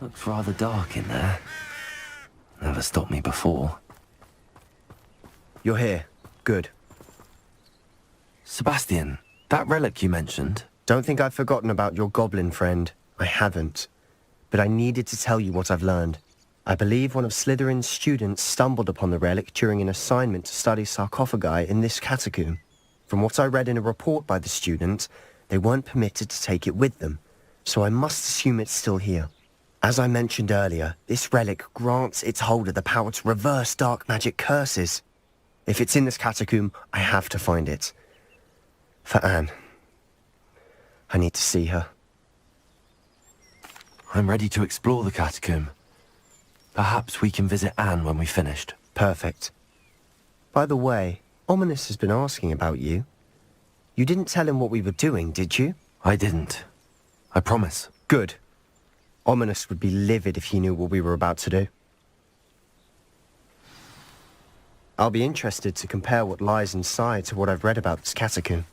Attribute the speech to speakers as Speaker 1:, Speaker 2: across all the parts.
Speaker 1: Looks rather dark in there. Never stopped me before.
Speaker 2: You're here. Good.
Speaker 1: Sebastian, that relic you mentioned.
Speaker 2: Don't think I've forgotten about your goblin friend. I haven't. But I needed to tell you what I've learned. I believe one of Slytherin's students stumbled upon the relic during an assignment to study sarcophagi in this catacomb. From what I read in a report by the student, they weren't permitted to take it with them, so I must assume it's still here. As I mentioned earlier, this relic grants its holder the power to reverse dark magic curses. If it's in this catacomb, I have to find it. For Anne. I need to see her.
Speaker 1: I'm ready to explore the catacomb. Perhaps we can visit Anne when we've finished.
Speaker 2: Perfect. By the way, Ominous has been asking about you. You didn't tell him what we were doing, did you?
Speaker 1: I didn't. I promise.
Speaker 2: Good. Ominous would be livid if he knew what we were about to do. I'll be interested to compare what lies inside to what I've read about this catacomb.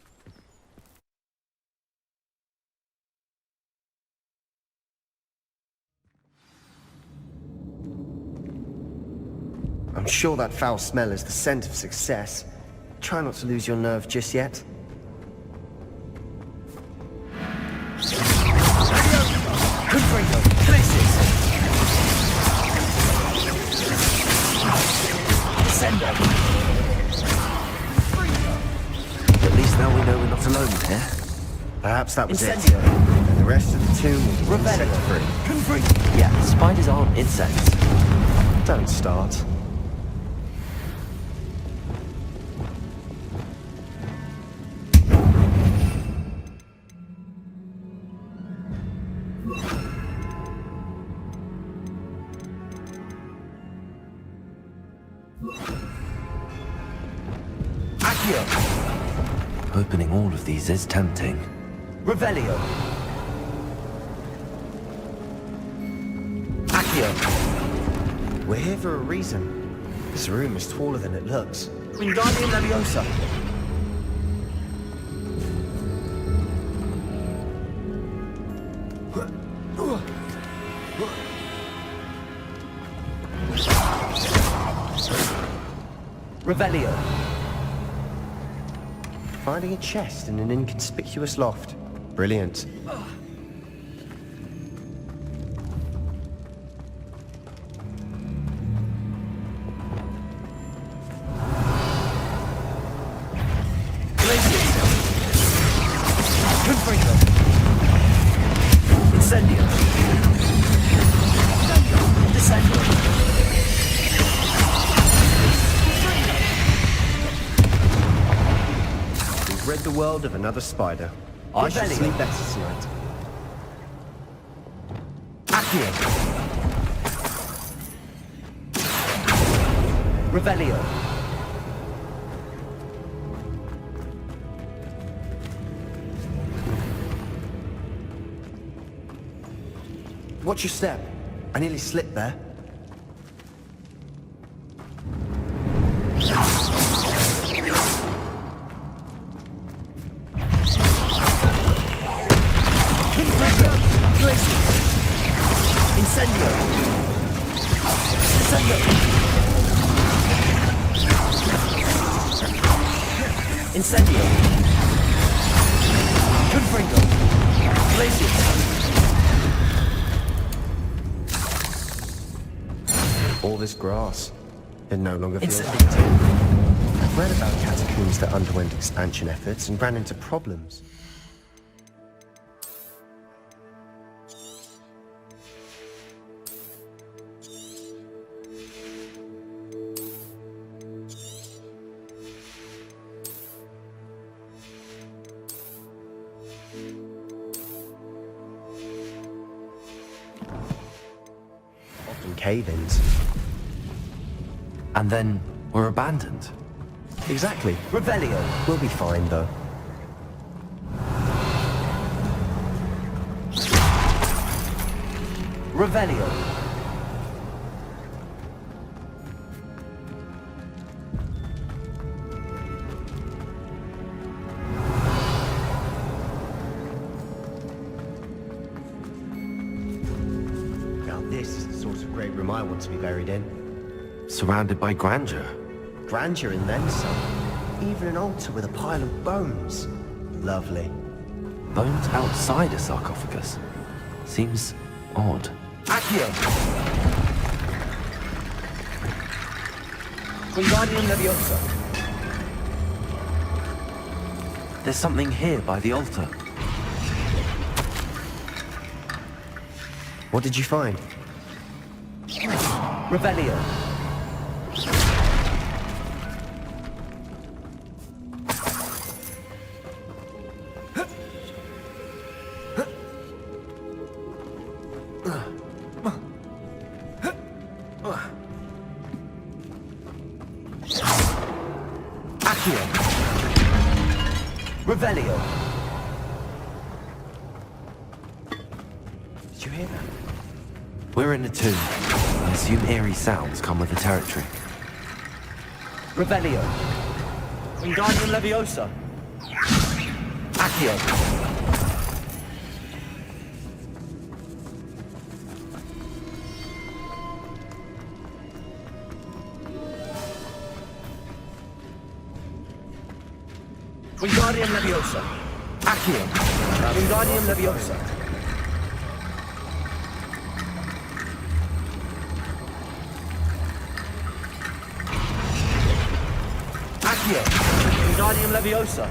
Speaker 2: I'm sure that foul smell is the scent of success. Try not to lose your nerve just yet.
Speaker 1: At least now we know we're not alone here.
Speaker 2: Perhaps that was it. And the rest of the tomb will be insect-free.
Speaker 1: Yeah, spiders aren't insects.
Speaker 2: Don't start.
Speaker 1: Opening all of these is tempting.
Speaker 3: Revelio. Accio.
Speaker 2: We're here for a reason. This room is taller than it looks.
Speaker 3: Wingardium Leviosa. Revelio.
Speaker 2: Finding a chest in an inconspicuous loft. Brilliant.
Speaker 3: Incendio. Descendio.
Speaker 2: We've rid the world of another spider. I should
Speaker 3: Revelio.
Speaker 2: sleep better tonight.
Speaker 3: Accio. Revelio.
Speaker 2: Watch your step. I nearly slipped there.
Speaker 3: Incendio. Incendio. Incendio. Confringo. Glacius.
Speaker 2: All this grass. It no longer feels
Speaker 3: Incendio.
Speaker 2: I've read about catacombs that underwent expansion efforts and ran into problems. Often cave-ins.
Speaker 1: And then we're abandoned.
Speaker 2: Exactly.
Speaker 3: Revelio.
Speaker 2: We'll be fine, though.
Speaker 3: Revelio.
Speaker 2: This is the sort of great room I want to be buried in.
Speaker 1: Surrounded by grandeur.
Speaker 2: Grandeur and then some. Even an altar with a pile of bones. Lovely.
Speaker 1: Bones outside a sarcophagus. Seems odd.
Speaker 3: Accio! Wingardium Leviosa.
Speaker 1: There's something here by the altar.
Speaker 2: What did you find?
Speaker 3: Revelio. Accio. Revelio.
Speaker 2: Did you hear that?
Speaker 1: We're in a tomb. I assume eerie sounds come with the territory.
Speaker 3: Revelio. Wingardium Leviosa. Accio. Wingardium Leviosa. Accio. Wingardium Leviosa. Accio. Wingardium Leviosa.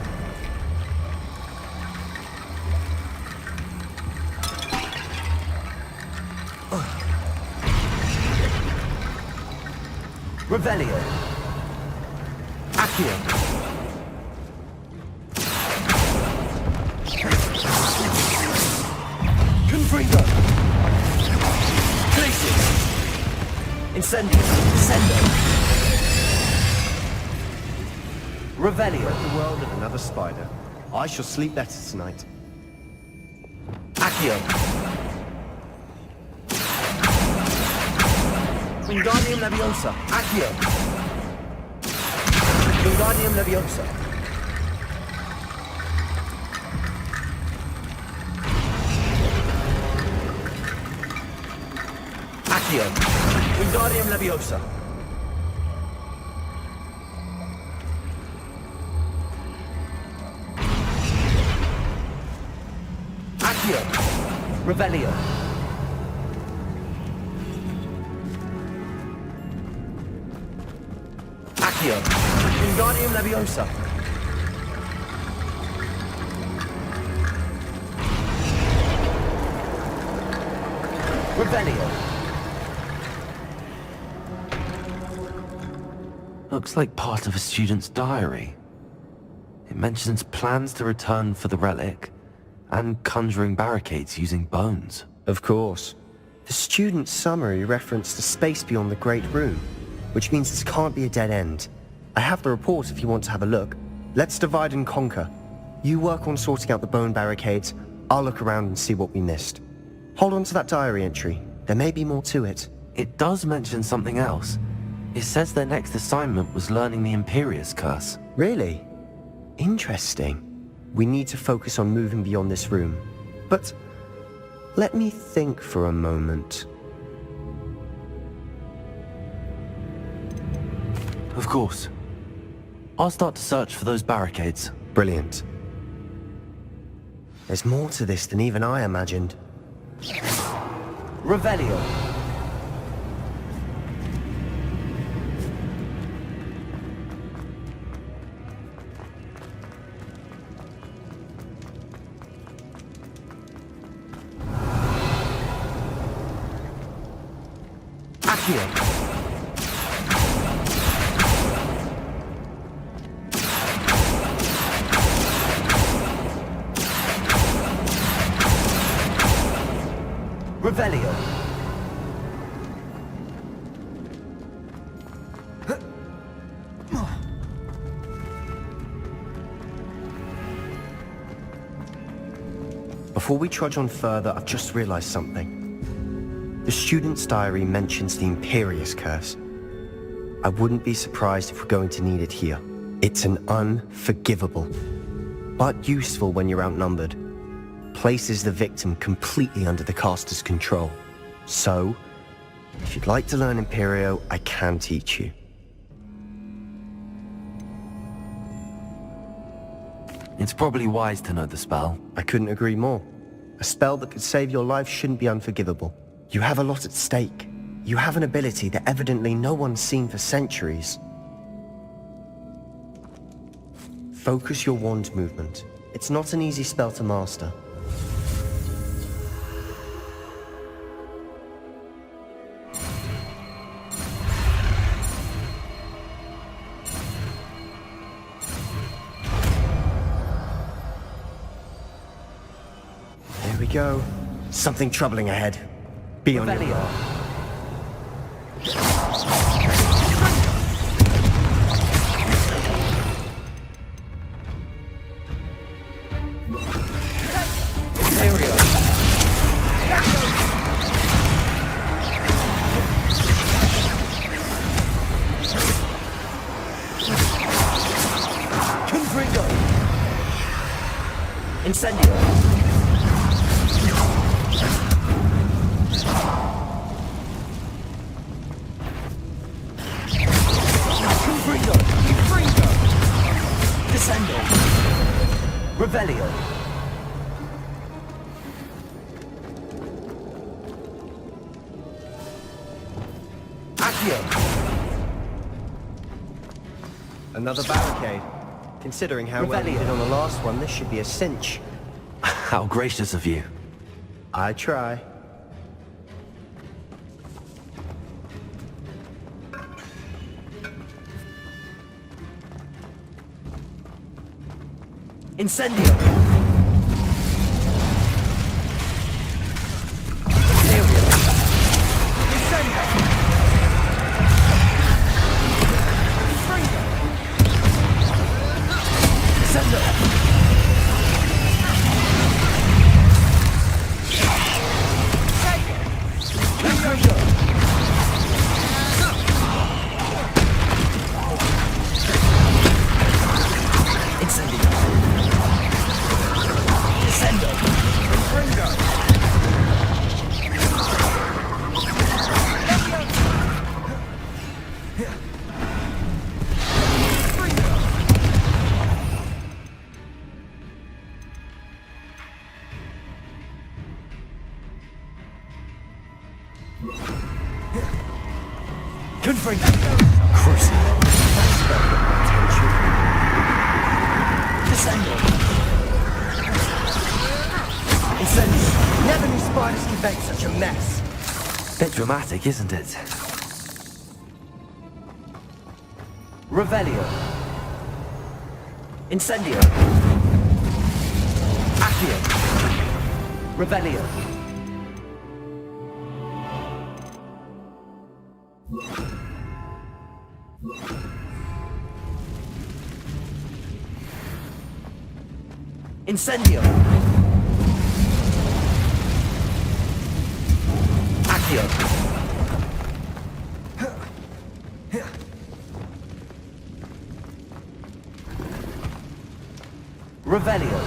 Speaker 3: Revelio. Accio. Confringo. Glacius. Incendio. Sendo. Revelio.
Speaker 2: The world of another spider. I shall sleep better tonight.
Speaker 3: Accio. Wingardium Leviosa. Accio. Wingardium Leviosa. Accio. Wingardium Leviosa. Accio. Revelio. Accio. Wingardium Leviosa. Revelio.
Speaker 1: Looks like part of a student's diary. It mentions plans to return for the relic and conjuring barricades using bones.
Speaker 2: Of course. The student's summary referenced a space beyond the Great Room, which means this can't be a dead end. I have the report if you want to have a look. Let's divide and conquer. You work on sorting out the bone barricades. I'll look around and see what we missed. Hold on to that diary entry. There may be more to it.
Speaker 1: It does mention something else. It says their next assignment was learning the Imperius Curse.
Speaker 2: Really? Interesting. We need to focus on moving beyond this room. But let me think for a moment.
Speaker 1: Of course. I'll start to search for those barricades.
Speaker 2: Brilliant. There's more to this than even I imagined.
Speaker 3: Revelio. Accio. Revelio.
Speaker 2: Before we trudge on further, I've just realized something. The student's diary mentions the Imperius Curse. I wouldn't be surprised if we're going to need it here. It's an unforgivable, but useful when you're outnumbered. Places the victim completely under the caster's control. So, If you'd like to learn Imperio, I can teach you.
Speaker 1: It's probably wise to know the spell.
Speaker 2: I couldn't agree more. A spell that could save your life shouldn't be unforgivable. You have a lot at stake. You have an ability that evidently no one's seen for centuries. Focus your wand movement. It's not an easy spell to master. There we go. Something troubling ahead. Be on your
Speaker 3: Revelio.
Speaker 2: guard.
Speaker 3: Imperio. Confringo. Incendio. Confringo. Confringo. Descendo. Revelio. Accio.
Speaker 2: Another barricade. Considering how well you
Speaker 3: Revelio.
Speaker 2: did on the last one, this should be a cinch.
Speaker 1: How gracious of you.
Speaker 2: I try.
Speaker 3: Incendio. Imperio. Incendio. Confringo. Descendo. Confringo. Incendio. Descendo. Confringo. Confringo.
Speaker 2: Crucible. That spell got my attention.
Speaker 3: Descendo. Incendio.
Speaker 2: Never knew spiders could make such a mess.
Speaker 1: Bit dramatic, isn't it?
Speaker 3: Revelio. Incendio. Accio. Revelio. Incendio. Accio. Revelio.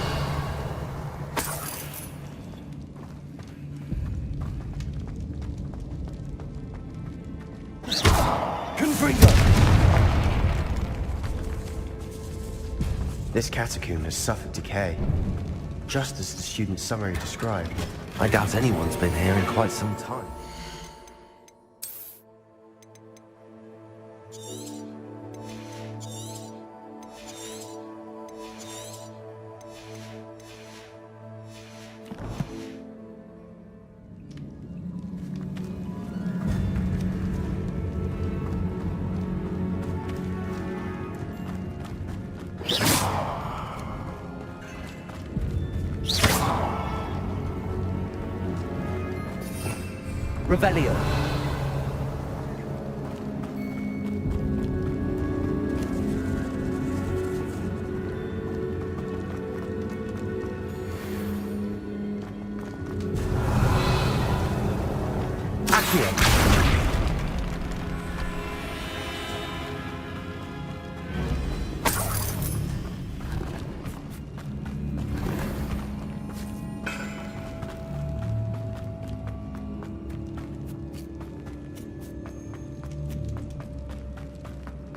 Speaker 3: Confringo.
Speaker 2: This catacomb has suffered decay, just as the student's summary described.
Speaker 1: I doubt anyone's been here in quite some time.
Speaker 3: Revelio. Accio.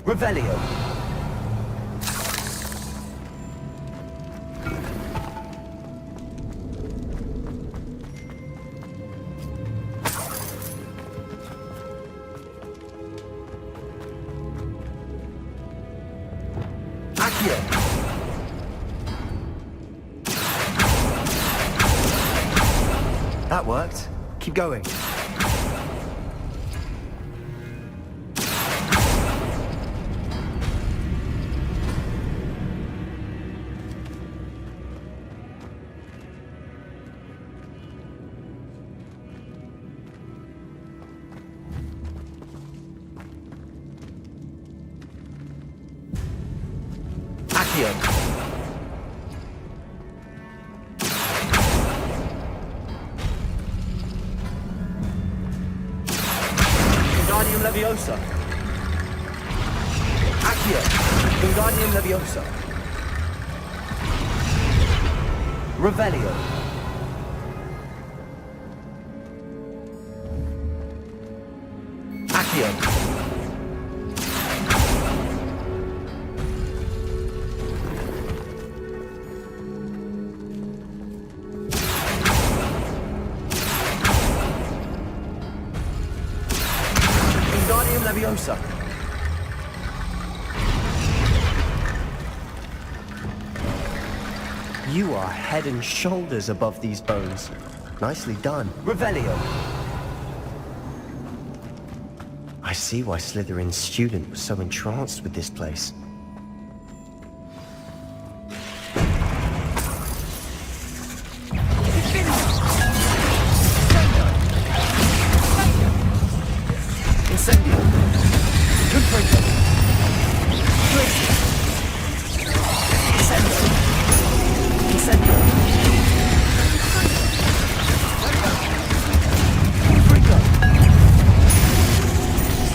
Speaker 3: Revelio. Accio.
Speaker 2: That worked. Keep going.
Speaker 3: Accio. Wingardium Leviosa. Accio. Wingardium Leviosa. Revelio. Accio. Wingardium Leviosa.
Speaker 2: You are head and shoulders above these bones. Nicely done.
Speaker 3: Revelio.
Speaker 2: I see why Slytherin's student was so entranced with this place.
Speaker 3: Incendio. Confringo. Glacius. Incendio. Incendio. Confringo.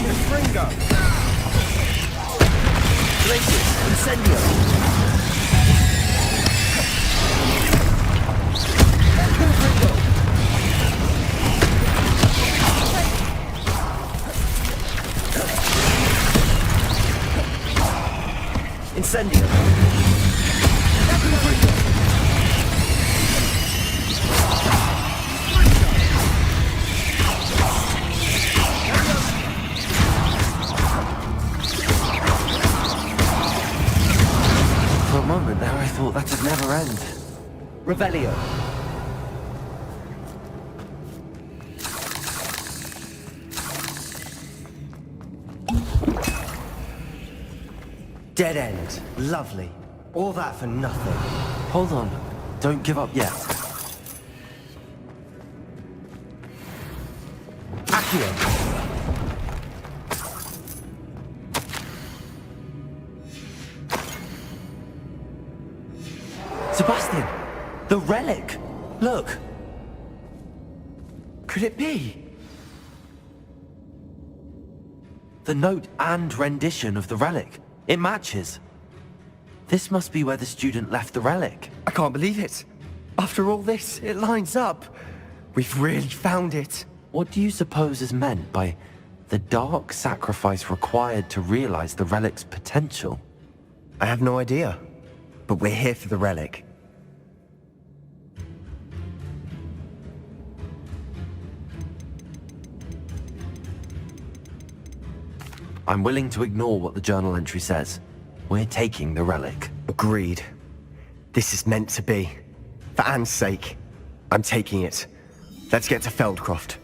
Speaker 3: Confringo. Glacius. Incendio. Confringo. Incendio.
Speaker 1: For a moment there, I thought that'd never end.
Speaker 3: Revelio.
Speaker 2: Dead end. Lovely. All that for nothing.
Speaker 1: Hold on. Don't give up yet.
Speaker 3: Accio.
Speaker 1: Sebastian! The relic! Look! Could it be? The note and rendition of the relic. It matches. This must be where the student left the relic.
Speaker 2: I can't believe it. After all this, it lines up. We've really found it.
Speaker 1: What do you suppose is meant by the dark sacrifice required to realize the relic's potential?
Speaker 2: I have no idea. But we're here for the relic.
Speaker 1: I'm willing to ignore what the journal entry says. We're taking the relic.
Speaker 2: Agreed. This is meant to be. For Anne's sake, I'm taking it. Let's get to Feldcroft.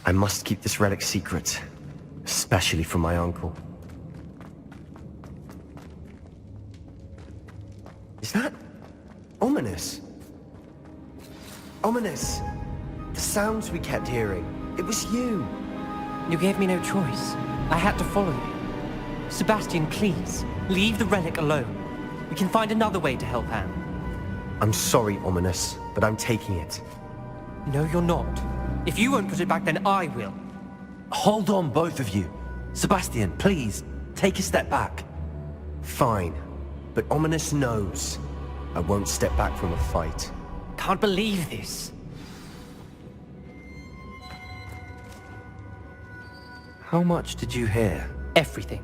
Speaker 2: I must keep this relic secret, especially from my uncle. Is that ominous? Ominous! The sounds we kept hearing. It was you.
Speaker 4: You gave me no choice. I had to follow you. Sebastian, please, leave the relic alone. We can find another way to help Anne.
Speaker 2: I'm sorry, Ominous, but I'm taking it.
Speaker 4: No, you're not. If you won't put it back, then I will.
Speaker 1: Hold on, both of you. Sebastian, please, take a step back.
Speaker 2: Fine, but Ominous knows I won't step back from a fight.
Speaker 4: Can't believe this.
Speaker 1: How much did you hear?
Speaker 4: Everything.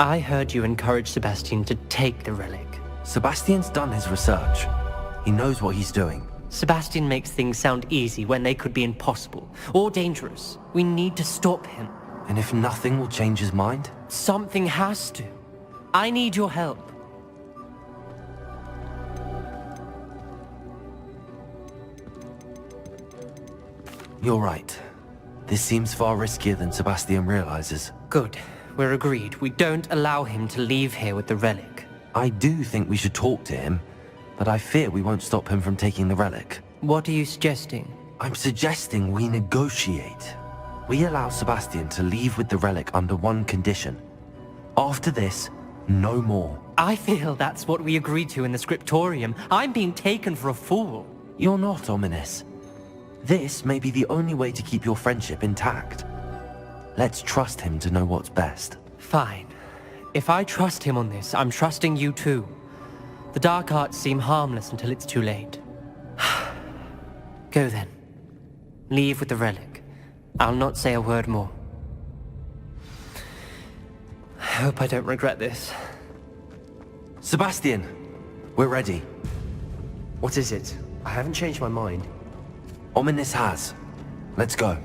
Speaker 4: I heard you encourage Sebastian to take the relic.
Speaker 1: Sebastian's done his research. He knows what he's doing.
Speaker 4: Sebastian makes things sound easy when they could be impossible or dangerous. We need to stop him.
Speaker 1: And if nothing will change his mind?
Speaker 4: Something has to. I need your help.
Speaker 1: You're right. This seems far riskier than Sebastian realizes.
Speaker 4: Good. We're agreed. We don't allow him to leave here with the relic.
Speaker 1: I do think we should talk to him, but I fear we won't stop him from taking the relic.
Speaker 4: What are you suggesting?
Speaker 1: I'm suggesting we negotiate. We allow Sebastian to leave with the relic under one condition. After this, no more.
Speaker 4: I feel that's what we agreed to in the scriptorium. I'm being taken for a fool.
Speaker 1: You're not, Ominous. This may be the only way to keep your friendship intact. Let's trust him to know what's best.
Speaker 4: Fine. If I trust him on this, I'm trusting you too. The dark arts seem harmless until it's too late. Go then. Leave with the relic. I'll not say a word more. I hope I don't regret this.
Speaker 1: Sebastian, we're ready.
Speaker 2: What is it? I haven't changed my mind.
Speaker 1: Ominous has. Let's go.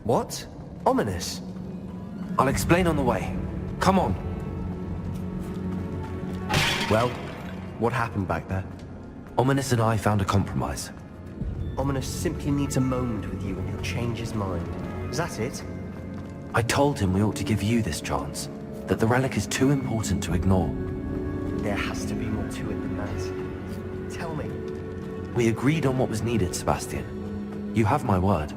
Speaker 2: What? Ominous?
Speaker 1: I'll explain on the way. Come on.
Speaker 2: Well, what happened back there?
Speaker 1: Ominous and I found a compromise.
Speaker 2: Ominous simply needs a moment with you and he'll change his mind. Is that it?
Speaker 1: I told him we ought to give you this chance, that the relic is too important to ignore.
Speaker 2: There has to be more to it than that. Tell me.
Speaker 1: We agreed on what was needed, Sebastian. You have my word.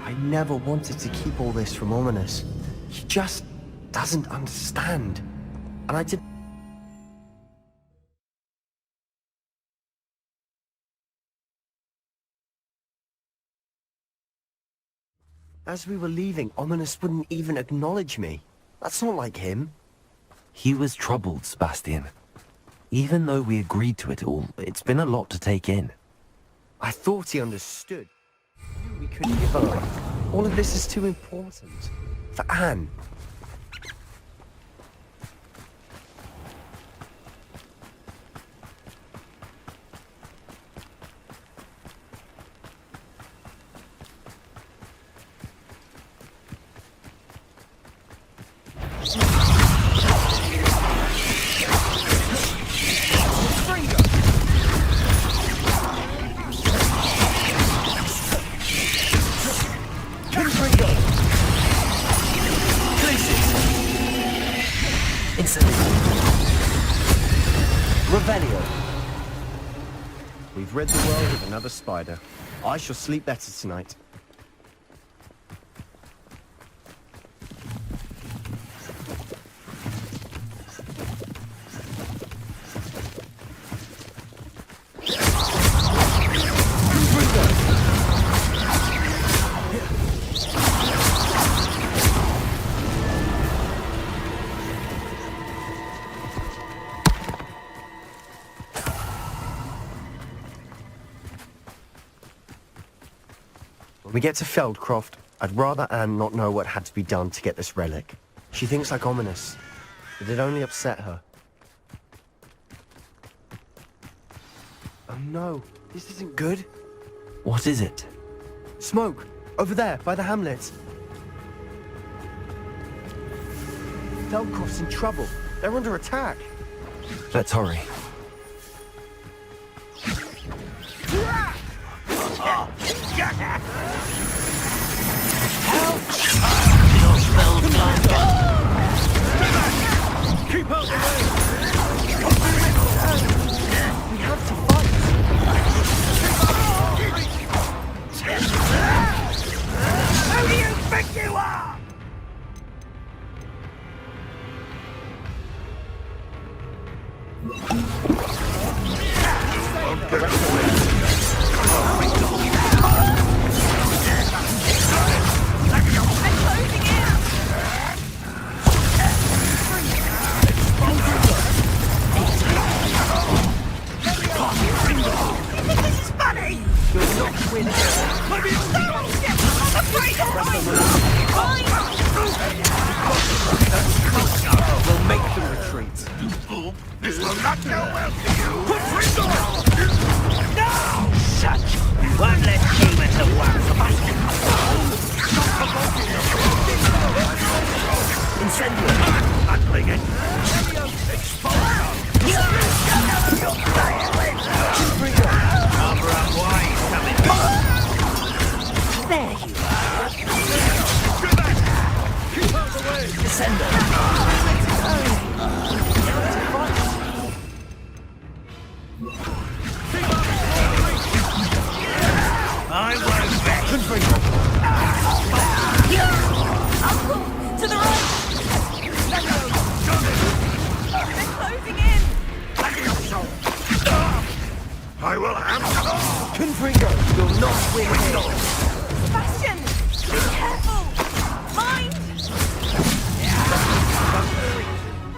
Speaker 2: I never wanted to keep all this from Ominous. He just doesn't understand. And I did... As we were leaving, Ominous wouldn't even acknowledge me. That's not like him.
Speaker 1: He was troubled, Sebastian. Even though we agreed to it all, it's been a lot to take in.
Speaker 2: I thought he understood. He knew we couldn't give up. All of this is too important. For Anne.
Speaker 3: Revelio.
Speaker 2: We've rid the world of another spider. I shall sleep better tonight. When we get to Feldcroft, I'd rather Anne not know what had to be done to get this relic. She thinks like Ominous, but it only upset her. Oh no, this isn't good.
Speaker 1: What is it?
Speaker 2: Smoke! Over there, by the hamlet. Feldcroft's in trouble. They're under attack.
Speaker 1: Let's hurry.
Speaker 3: Keep out the way!
Speaker 2: We have to fight.
Speaker 3: Who do you think you are? This is funny! will not go well for you. No! Such one less human to work for us. Incendio. Handling it. Exposure. Number of wise coming. There you are. Keep out the way. Descender. I won't back.
Speaker 5: Uncle, to the right! They're closing in!
Speaker 3: I will hammer.
Speaker 2: Confringo, you'll not win here.
Speaker 5: Sebastian! Be careful! Mind!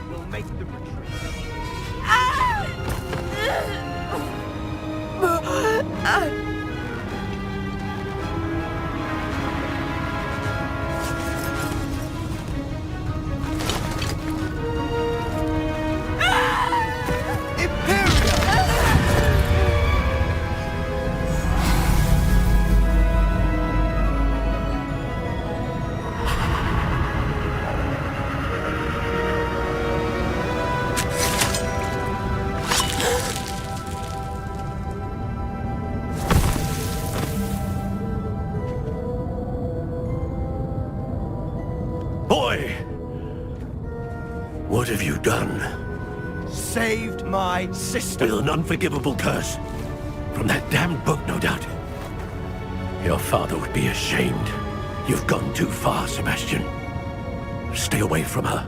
Speaker 2: We'll make the retreat.
Speaker 3: Boy! What have you done?
Speaker 2: Saved my sister.
Speaker 3: With an unforgivable curse. From that damned book, no doubt. Your father would be ashamed. You've gone too far, Sebastian. Stay away from her.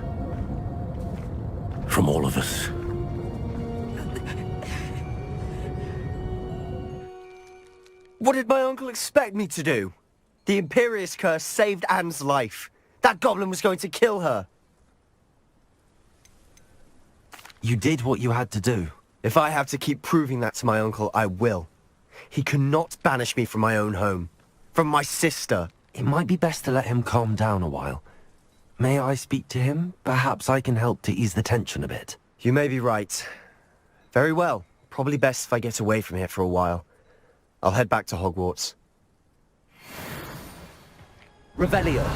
Speaker 3: From all of us.
Speaker 2: What did my uncle expect me to do? The Imperious curse saved Anne's life. That goblin was going to kill her.
Speaker 1: You did what you had to do.
Speaker 2: If I have to keep proving that to my uncle, I will. He cannot banish me from my own home. From my sister.
Speaker 1: It might be best to let him calm down a while. May I speak to him? Perhaps I can help to ease the tension a bit.
Speaker 2: You may be right. Very well. Probably best if I get away from here for a while. I'll head back to Hogwarts.
Speaker 3: Revelio.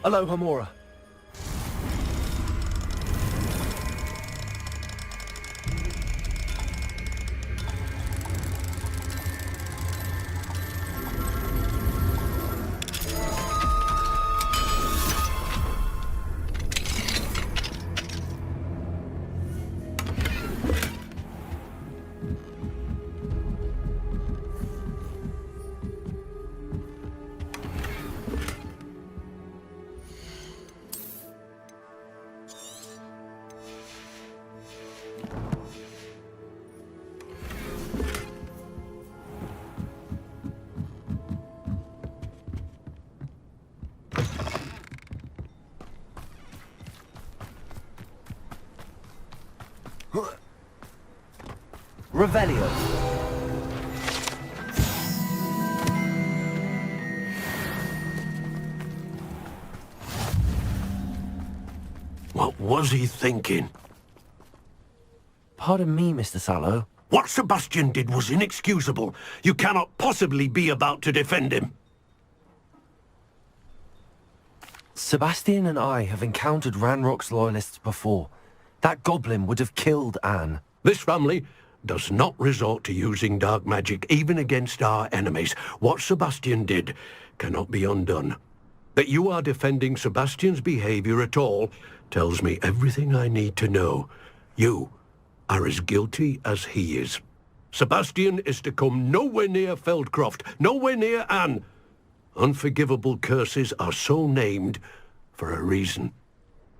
Speaker 2: Aloha, Mora.
Speaker 3: Revelio. What was he thinking?
Speaker 1: Pardon me, Mr. Sallow.
Speaker 3: What Sebastian did was inexcusable. You cannot possibly be about to defend him.
Speaker 1: Sebastian and I have encountered Ranrock's loyalists before. That goblin would have killed Anne.
Speaker 3: This family does not resort to using dark magic even against our enemies. What Sebastian did cannot be undone. That you are defending Sebastian's behavior at all tells me everything I need to know. You are as guilty as he is. Sebastian is to come nowhere near Feldcroft, nowhere near Anne. Unforgivable curses are so named for a reason.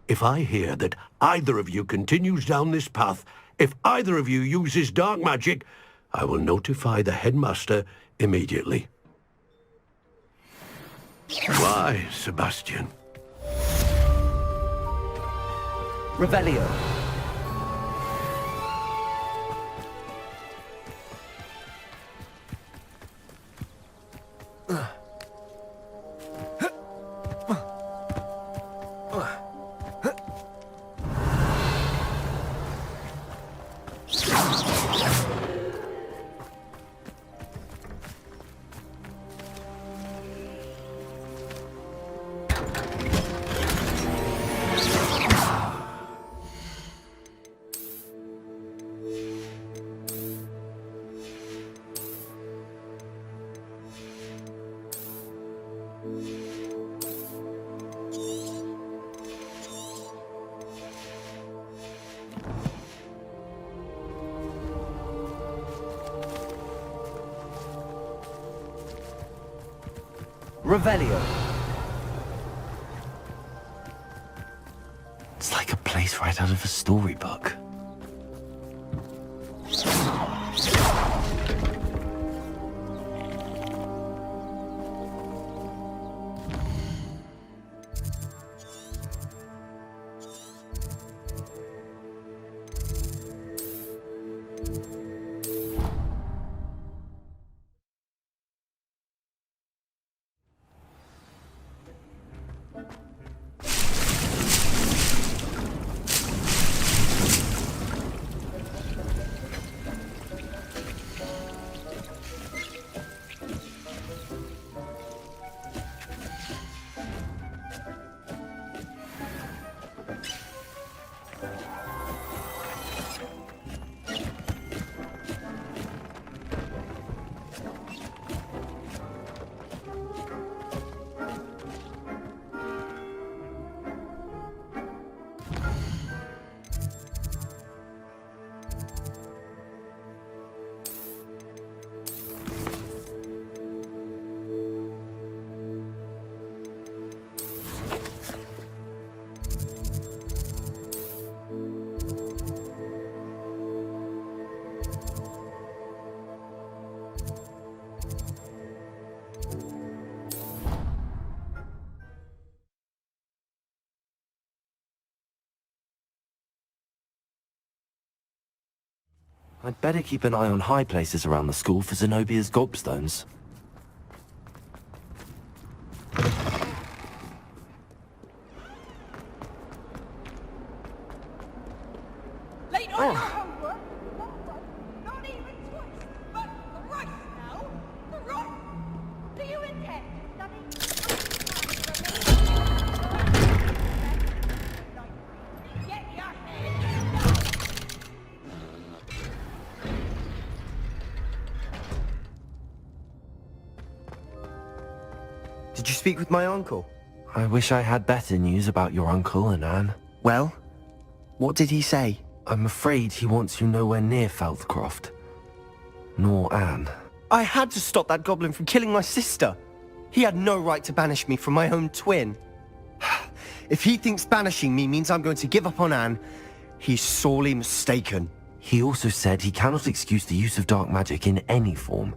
Speaker 3: If I hear that either of you continues down this path, if either of you uses dark magic, I will notify the headmaster immediately. Why, Sebastian?
Speaker 2: Revelio. Revelio.
Speaker 1: It's like a place right out of a storybook. I'd better keep an eye on high places around the school for Zenobia's gobstones.
Speaker 5: Late on your homework? Not even twice, but thrice now. Thrice. Do you intend to study? Get your head down.
Speaker 2: Did you speak with my uncle?
Speaker 1: I wish I had better news about your uncle and Anne.
Speaker 2: Well, what did he say?
Speaker 1: I'm afraid he wants you nowhere near Feldcroft. Nor Anne.
Speaker 2: I had to stop that goblin from killing my sister. He had no right to banish me from my own twin. If he thinks banishing me means I'm going to give up on Anne, he's sorely mistaken.
Speaker 1: He also said he cannot excuse the use of dark magic in any form,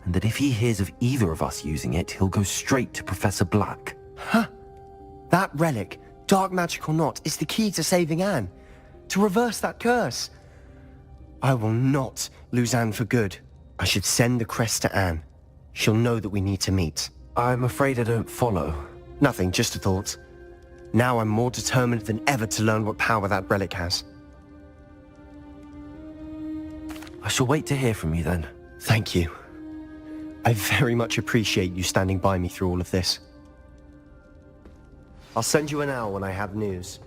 Speaker 1: and that if he hears of either of us using it, he'll go straight to Professor Black.
Speaker 2: That relic, dark magic or not, is the key to saving Anne. To reverse that curse. I will not lose Anne for good. I should send the crest to Anne. She'll know that we need to meet.
Speaker 1: I'm afraid I don't follow.
Speaker 2: Nothing, just a thought. Now I'm more determined than ever to learn what power that relic has.
Speaker 1: I shall wait to hear from you then.
Speaker 2: Thank you. I very much appreciate you standing by me through all of this. I'll send you an hour when I have news.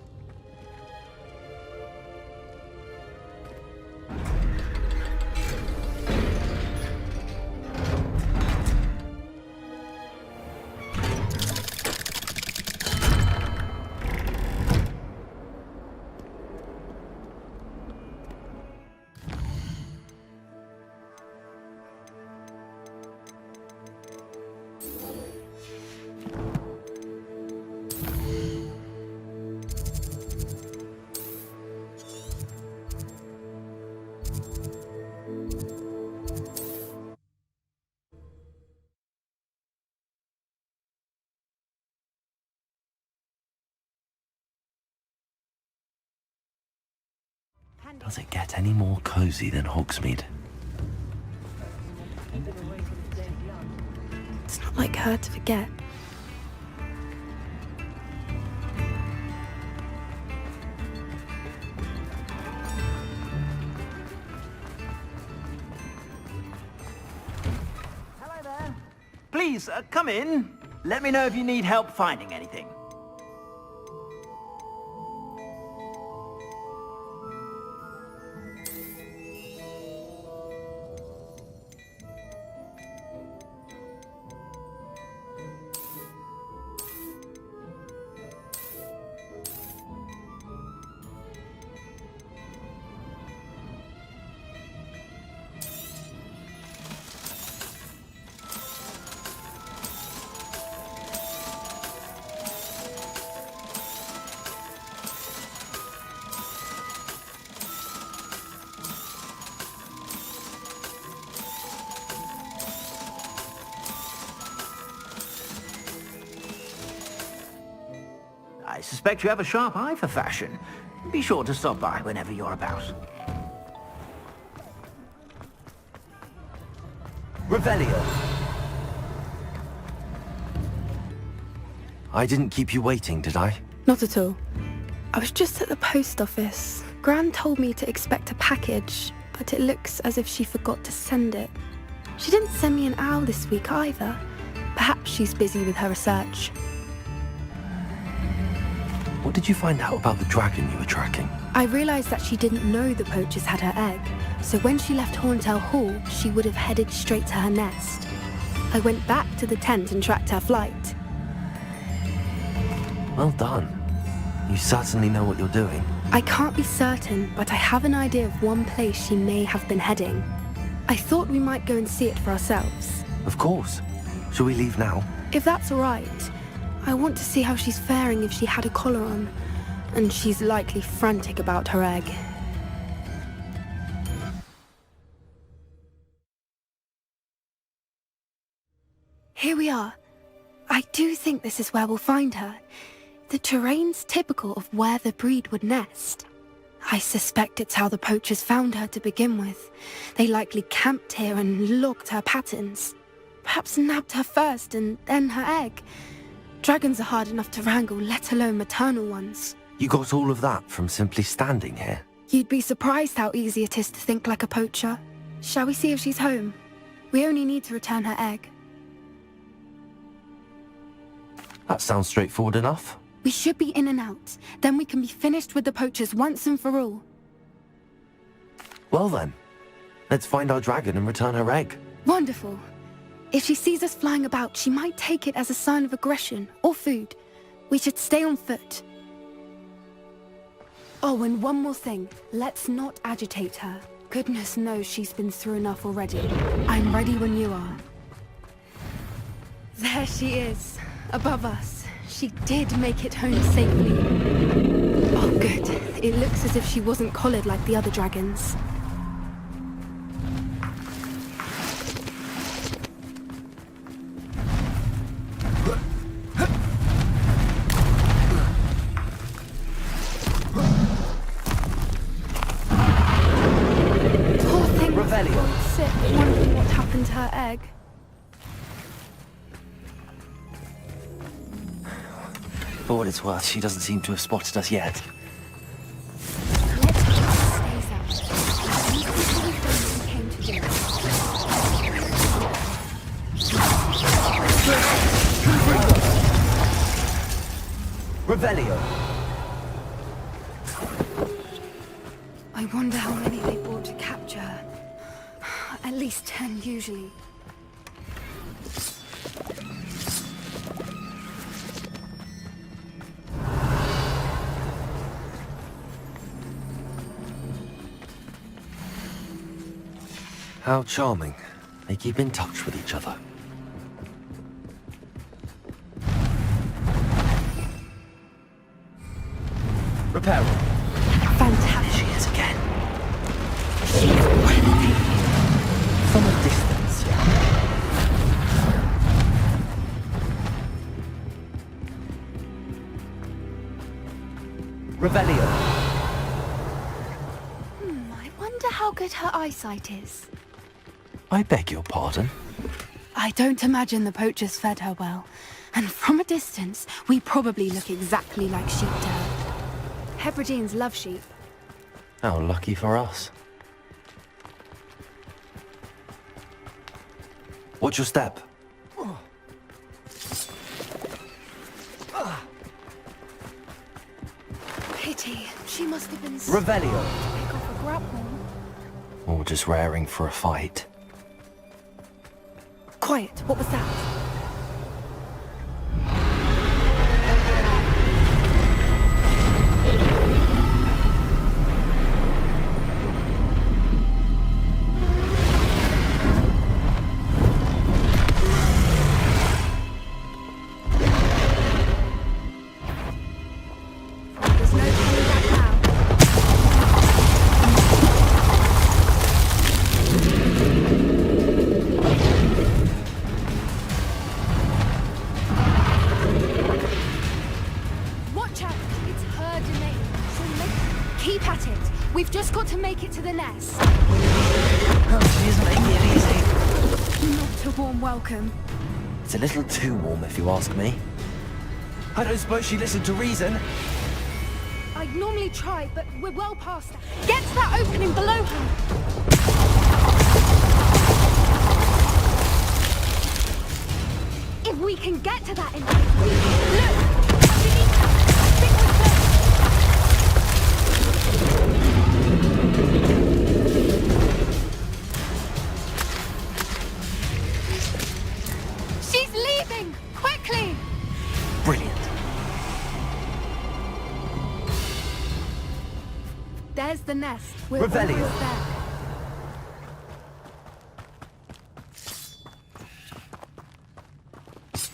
Speaker 1: Does it get any more cozy than Hogsmeade?
Speaker 6: It's not like her to forget.
Speaker 7: Hello there. Please, come in. Let me know if you need help finding anything. I suspect you have a sharp eye for fashion. Be sure to stop by whenever you're about.
Speaker 2: Revelio.
Speaker 1: I didn't keep you waiting, did I?
Speaker 6: Not at all. I was just at the post office. Gran told me to expect a package, but it looks as if she forgot to send it. She didn't send me an owl this week either. Perhaps she's busy with her research.
Speaker 1: What did you find out about the dragon you were tracking?
Speaker 6: I realised that she didn't know the poachers had her egg, so when she left Horntail Hall, she would have headed straight to her nest. I went back to the tent and tracked her flight.
Speaker 1: Well done. You certainly know what you're doing.
Speaker 6: I can't be certain, but I have an idea of one place she may have been heading. I thought we might go and see it for ourselves.
Speaker 1: Of course. Shall we leave now?
Speaker 6: If that's all right. I want to see how she's faring if she had a collar on. And she's likely frantic about her egg. Here we are. I do think this is where we'll find her. The terrain's typical of where the breed would nest. I suspect it's how the poachers found her to begin with. They likely camped here and logged her patterns. Perhaps nabbed her first and then her egg. Dragons are hard enough to wrangle, let alone maternal ones.
Speaker 1: You got all of that from simply standing here?
Speaker 6: You'd be surprised how easy it is to think like a poacher. Shall we see if she's home? We only need to return her egg.
Speaker 1: That sounds straightforward enough.
Speaker 6: We should be in and out. Then we can be finished with the poachers once and for all.
Speaker 1: Well then, let's find our dragon and return her egg.
Speaker 6: Wonderful. If she sees us flying about, she might take it as a sign of aggression or food. We should stay on foot. Oh, and one more thing. Let's not agitate her. Goodness knows she's been through enough already. I'm ready when you are. There she is, above us. She did make it home safely. Oh, good. It looks as if she wasn't collared like the other dragons. Poor thing was sick, wondering what happened to her egg.
Speaker 1: For what it's worth, she doesn't seem to have spotted us yet.
Speaker 6: Let's keep our stays out. I think this is what we came to do.
Speaker 2: Revelio.
Speaker 6: I wonder how many they brought to capture her. At least 10 usually.
Speaker 1: How charming. They keep in touch with each other.
Speaker 2: Repair.
Speaker 6: Fantastic.
Speaker 1: She is again. From a distance.
Speaker 2: Revelio.
Speaker 6: I wonder how good her eyesight is.
Speaker 1: I beg your pardon?
Speaker 6: I don't imagine the poachers fed her well. And from a distance, we probably look exactly like sheep to her. Hebrideans love sheep.
Speaker 1: How lucky for us. Watch your step.
Speaker 6: Pity. She must have been
Speaker 2: Revelio.
Speaker 6: to pick off a grapple.
Speaker 1: Or just raring for a fight.
Speaker 6: Quiet. What was that? There's no coming back now. to make it to the nest.
Speaker 1: Oh, she isn't making it easy.
Speaker 6: Not a warm welcome.
Speaker 1: It's a little too warm, if you ask me. I don't suppose she listened to reason.
Speaker 6: I'd normally try, but we're well past that. Get to that opening below her! If we can get to that look! Underneath her! I think we're close. She's leaving! Quickly!
Speaker 1: Brilliant.
Speaker 6: There's the nest. We're
Speaker 1: Revelio.
Speaker 6: almost there.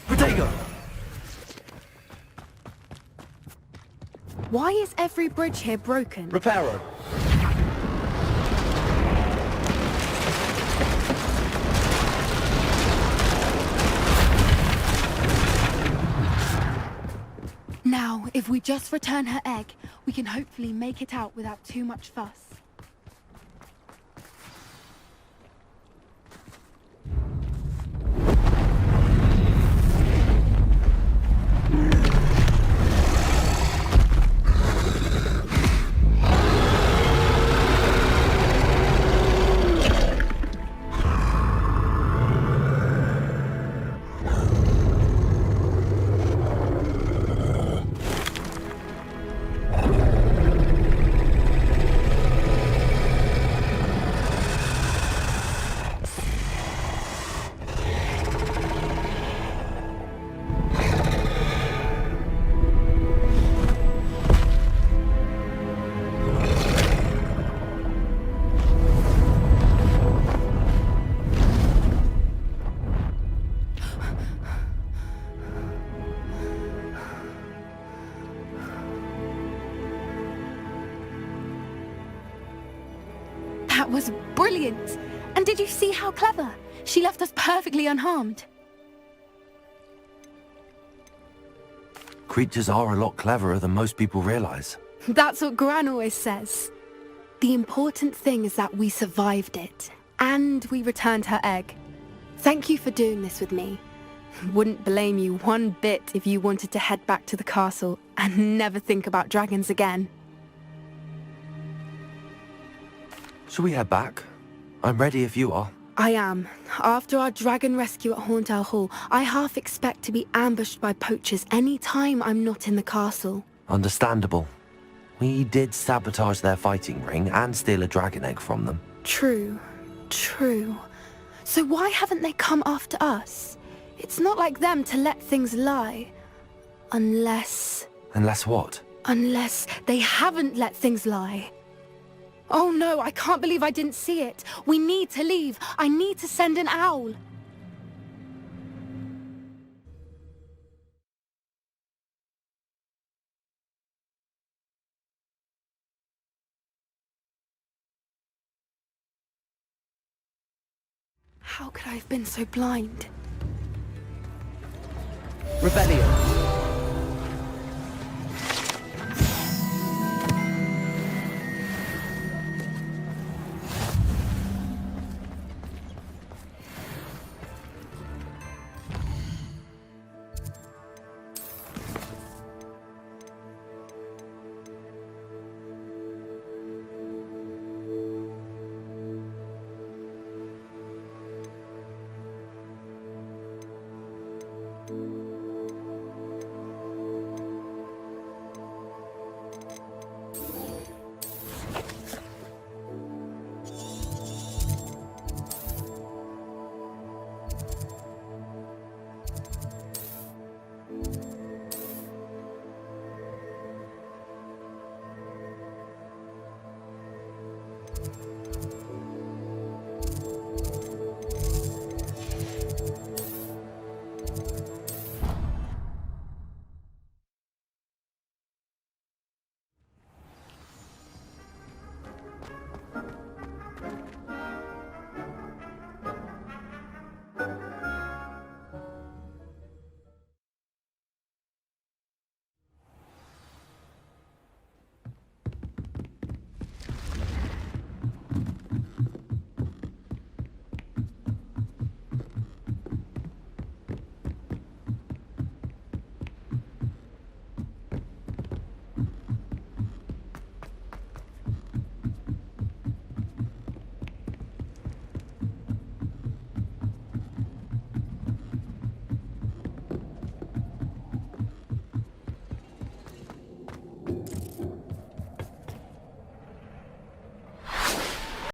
Speaker 1: Protego!
Speaker 6: Why is every bridge here broken?
Speaker 1: Reparo!
Speaker 6: Now, if we just return her egg, we can hopefully make it out without too much fuss. That was brilliant! And did you see how clever? She left us perfectly unharmed.
Speaker 1: Creatures are a lot cleverer than most people realize.
Speaker 6: That's what Gran always says. The important thing is that we survived it, and we returned her egg. Thank you for doing this with me. Wouldn't blame you one bit if you wanted to head back to the castle and never think about dragons again.
Speaker 1: Shall we head back? I'm ready if you are.
Speaker 6: I am. After our dragon rescue at Horndale Hall, I half expect to be ambushed by poachers any time I'm not in the castle.
Speaker 1: Understandable. We did sabotage their fighting ring and steal a dragon egg from them.
Speaker 6: True. So why haven't they come after us? It's not like them to let things lie. Unless
Speaker 1: what?
Speaker 6: Unless they haven't let things lie. Oh no, I can't believe I didn't see it. We need to leave. I need to send an owl. How could I have been so blind?
Speaker 1: Rebellion!
Speaker 6: Thank you.